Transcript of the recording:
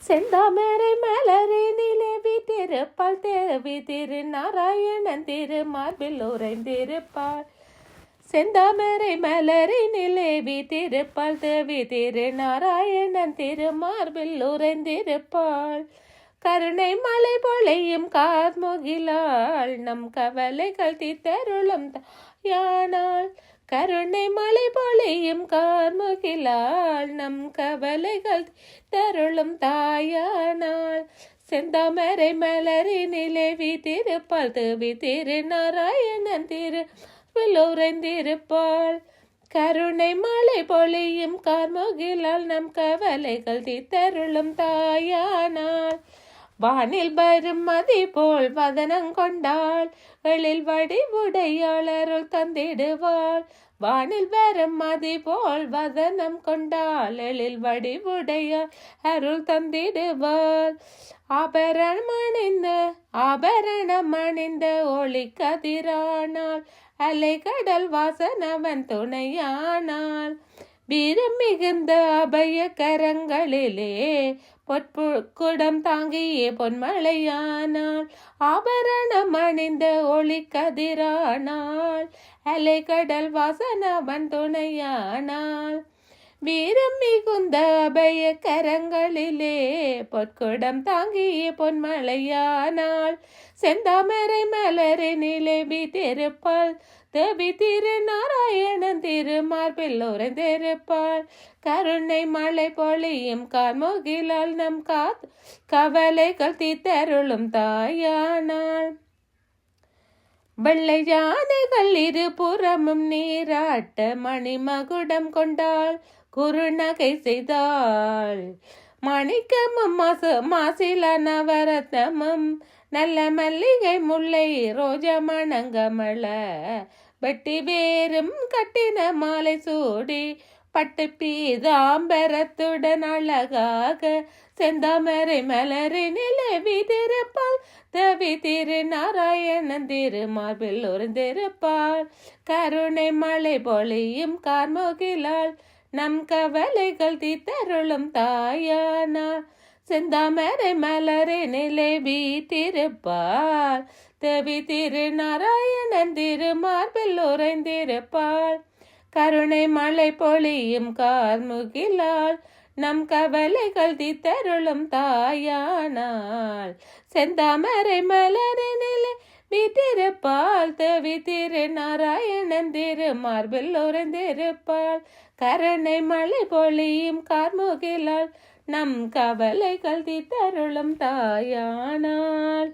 செந்தாமரை மலரை நிலவி திருப்பால் தேவி திரு நாராயணன் திரு மார்பில் உறைந்திருப்பாள். செந்தாமரை மலரை நிலவி திருப்பால் தேவி திரு நாராயணன் திரு மார்பில் உறைந்திருப்பாள். கருணை மலை பொழையும் கார்முகிலாள் நம் கவலைகள் தீர்த்தருளும் யானாள். கருணை மலை பொழியும் கார்முகிலாள் நம் கவலைகள் தருளும் தாயானாள். செந்தாமரை மலரி நிலவி திருப்பால் தேவி திரு நாராயணன் திரு உறைந்திருப்பாள். கருணை மலை பொழியும் கார்முகிலாள் நம் கவலைகள் தீர்த்தருளும் தாயானாள். வானில் வரும் மதி போல் வதனங்கொண்டாள் எழில் வடிவுடையாள் அருள் தந்திடுவாள். வானில் வரும் மதி போல் வதனம் கொண்டாள் எழில் வடிவுடையாள் அருள் தந்திடுவாள். ஆபரணம் அணிந்த ஒளி கதிரானாள் அலை கடல் வாசனவன் துணையானாள். வீரம் மிகுந்த அபய கரங்களிலே பொற்குடம் தாங்கியே பொன்மழையானாள். ஆபரணம் அணிந்த ஒளி கதிரானாள் அலை கடல் வாசனவன் துணையானாள். வீரம் மிகுந்த அபய கரங்களிலே பொற்குடம் தாங்கிய பொன்மழையானாள். செந்தாமரை மலரை நிலவி திருப்பால் தேவி திரு நாராயணன் திரு மார்பில் உறைந்திருப்பாள். கருணை மலை பொழியும் கார்முகிலாள் நம் கவலைகள் தீர்த்தருளும் தாயானாள். வெள்ளை யானைகள் இருபுறமும் நீராட்ட மணிமகுடம் கொண்டாள் குறுநகை செய்தாள். மணிக்கமும் மாசில நவரத்னமும் நல்ல மல்லிகை முல்லை ரோஜா மணங்கமள வெட்டி வேறும் கட்டின மாலை சூடி பட்டு பீதாம்பரத்துடன் அழகாக செந்தாமரை மலரை நிலவி திருப்பாள் தேவி திரு நாராயணன் திரு மார்பில் உறைந்திருப்பாள். கருணை மலை பொழியும் கார்முகிலாள் நம் கவலைகள் தீர்த்தருளும் தாயானாள். செந்தாமரை மலரை நிலவி திருப்பாள் தேவி திரு நாராயணன் திரு மார்பில் உறைந்திருப்பாள். கருணை மலை பொழியும் கார்முகிலாள் நம் கவலைகள் தீர்த்தருளும் தாயானாள். செந்தாமரை மலரை நிலவி திருப்பாள் தேவி திரு நாராயணன் திரு மார்பில் உறைந்திருப்பாள். கருணை மலை பொழியும் கார்முகிலாள் நம் கவலைகள் தீர்த்தருளும் தாயானாள்.